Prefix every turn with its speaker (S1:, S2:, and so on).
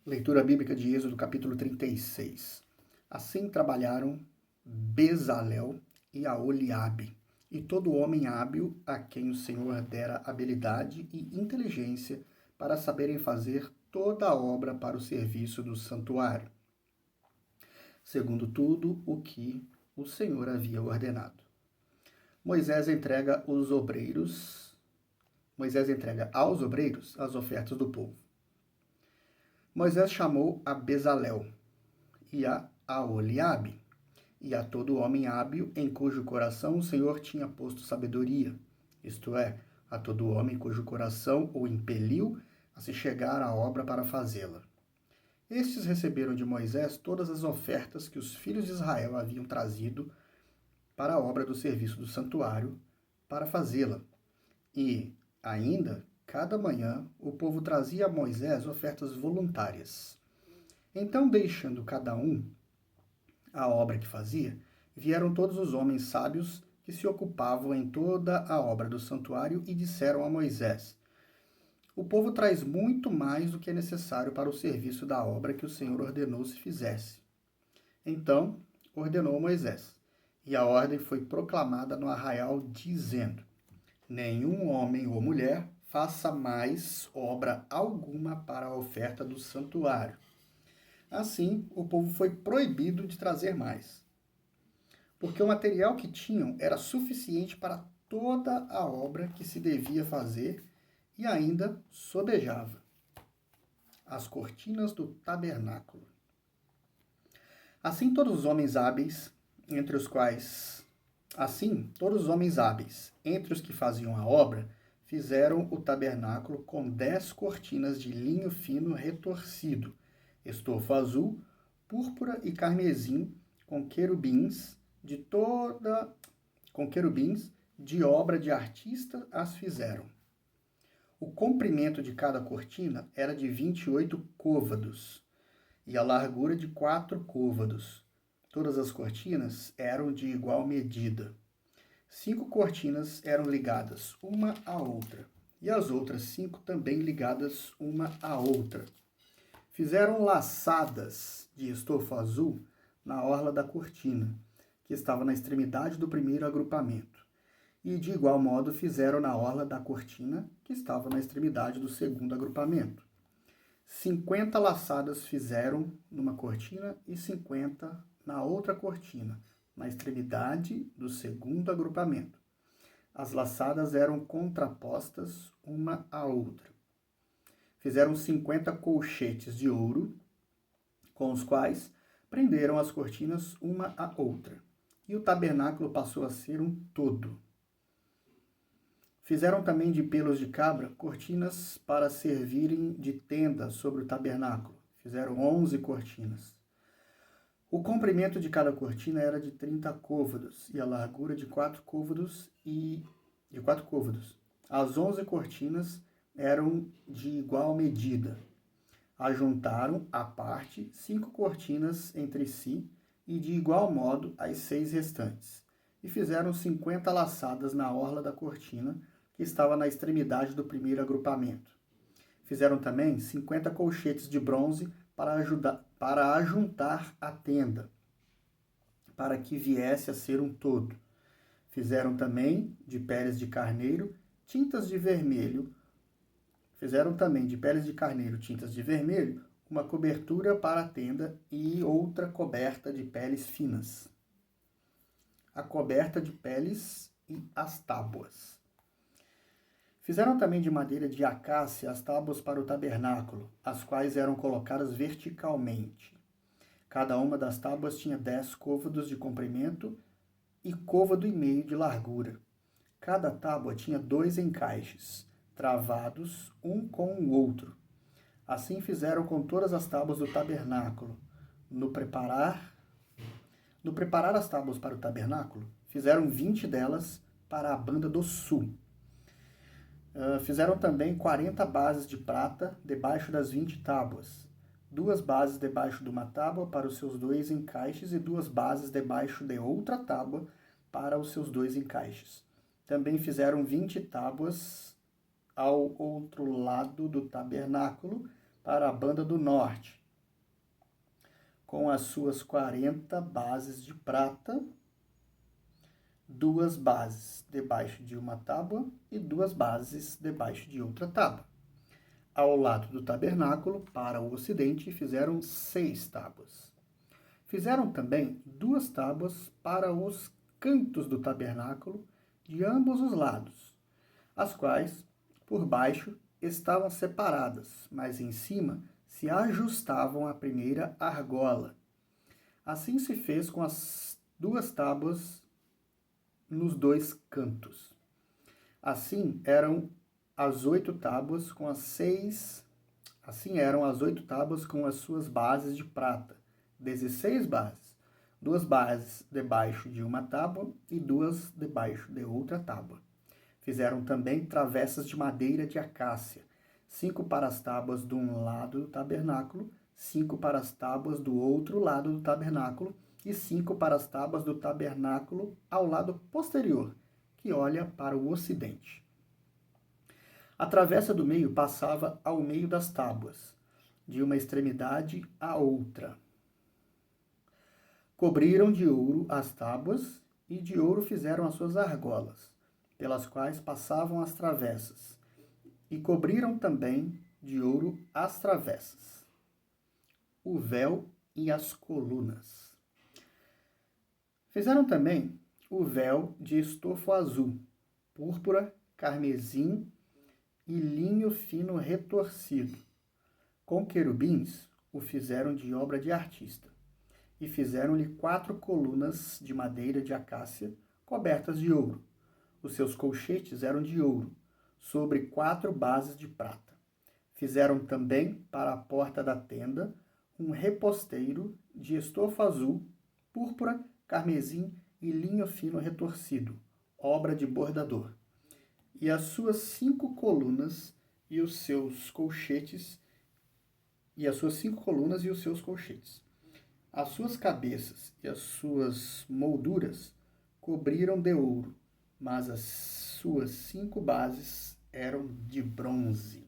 S1: Leitura bíblica de Êxodo, capítulo 36. Assim trabalharam Bezalel e Aholiabe, e todo homem hábil a quem o Senhor dera habilidade e inteligência para saberem fazer toda a obra para o serviço do santuário, segundo tudo o que o Senhor havia ordenado. Moisés entrega aos obreiros as ofertas do povo. Moisés chamou a Bezalel e a Aholiabe, e a todo homem hábil em cujo coração o Senhor tinha posto sabedoria, isto é, a todo homem cujo coração o impeliu a se chegar à obra para fazê-la. Estes receberam de Moisés todas as ofertas que os filhos de Israel haviam trazido para a obra do serviço do santuário, para fazê-la. E, ainda, cada manhã, o povo trazia a Moisés ofertas voluntárias. Então, deixando cada um a obra que fazia, vieram todos os homens sábios que se ocupavam em toda a obra do santuário e disseram a Moisés: O povo traz muito mais do que é necessário para o serviço da obra que o Senhor ordenou se fizesse. Então ordenou Moisés, e a ordem foi proclamada no arraial, dizendo: Nenhum homem ou mulher faça mais obra alguma para a oferta do santuário. Assim, o povo foi proibido de trazer mais, porque o material que tinham era suficiente para toda a obra que se devia fazer e ainda sobejava as cortinas do tabernáculo. Assim, todos os homens hábeis, entre os que faziam a obra, fizeram o tabernáculo com 10 cortinas de linho fino retorcido, estofo azul, púrpura e carmesim, com querubins de obra de artista as fizeram. O comprimento de cada cortina era de 28 côvados e a largura de 4 côvados. Todas as cortinas eram de igual medida. 5 cortinas eram ligadas uma à outra, e as outras 5 também ligadas uma à outra. Fizeram laçadas de estofo azul na orla da cortina, que estava na extremidade do primeiro agrupamento, e de igual modo fizeram na orla da cortina, que estava na extremidade do segundo agrupamento. 50 laçadas fizeram numa cortina e 50 na outra cortina, na extremidade do segundo agrupamento. As laçadas eram contrapostas uma à outra. Fizeram 50 colchetes de ouro, com os quais prenderam as cortinas uma à outra, e o tabernáculo passou a ser um todo. Fizeram também de pelos de cabra cortinas para servirem de tenda sobre o tabernáculo. Fizeram 11 cortinas. O comprimento de cada cortina era de 30 côvados e a largura de 4 côvados As 11 cortinas eram de igual medida. Ajuntaram à parte 5 cortinas entre si e de igual modo as 6 restantes. E fizeram 50 laçadas na orla da cortina, que estava na extremidade do primeiro agrupamento. Fizeram também 50 colchetes de bronze para ajuntar a tenda, para que viesse a ser um todo. Fizeram também de peles de carneiro tintas de vermelho. Uma cobertura para a tenda e outra coberta de peles finas. A coberta de peles e as tábuas. Fizeram também de madeira de acácia as tábuas para o tabernáculo, as quais eram colocadas verticalmente. Cada uma das tábuas tinha 10 côvados de comprimento e côvado e meio de largura. Cada tábua tinha 2 encaixes, travados um com o outro. Assim fizeram com todas as tábuas do tabernáculo. No preparar as tábuas para o tabernáculo, fizeram 20 delas para a banda do sul. Fizeram também 40 bases de prata debaixo das 20 tábuas. 2 bases debaixo de uma tábua para os seus 2 encaixes e 2 bases debaixo de outra tábua para os seus 2 encaixes. Também fizeram 20 tábuas ao outro lado do tabernáculo para a banda do norte, com as suas 40 bases de prata, 2 bases debaixo de uma tábua e 2 bases debaixo de outra tábua. Ao lado do tabernáculo, para o ocidente, fizeram 6 tábuas. Fizeram também 2 tábuas para os cantos do tabernáculo, de ambos os lados, as quais, por baixo, estavam separadas, mas em cima se ajustavam à primeira argola. Assim se fez com as 2 tábuas nos 2 cantos. Assim eram as 8 tábuas com as 6. Assim eram as 8 tábuas com as suas bases de prata, 16 bases, 2 bases debaixo de uma tábua e 2 debaixo de outra tábua. Fizeram também travessas de madeira de acácia, 5 para as tábuas de um lado do tabernáculo, 5 para as tábuas do outro lado do tabernáculo e 5 para as tábuas do tabernáculo ao lado posterior, que olha para o ocidente. A travessa do meio passava ao meio das tábuas, de uma extremidade à outra. Cobriram de ouro as tábuas e de ouro fizeram as suas argolas, pelas quais passavam as travessas, e cobriram também de ouro as travessas, o véu e as colunas. Fizeram também o véu de estofo azul, púrpura, carmesim e linho fino retorcido. Com querubins o fizeram de obra de artista, e fizeram-lhe 4 colunas de madeira de acácia cobertas de ouro. Os seus colchetes eram de ouro, sobre 4 bases de prata. Fizeram também para a porta da tenda um reposteiro de estofo azul, púrpura, carmesim e linho fino retorcido, obra de bordador. E as suas 5 colunas e os seus colchetes, As suas cabeças e as suas molduras cobriram de ouro, mas as suas 5 bases eram de bronze.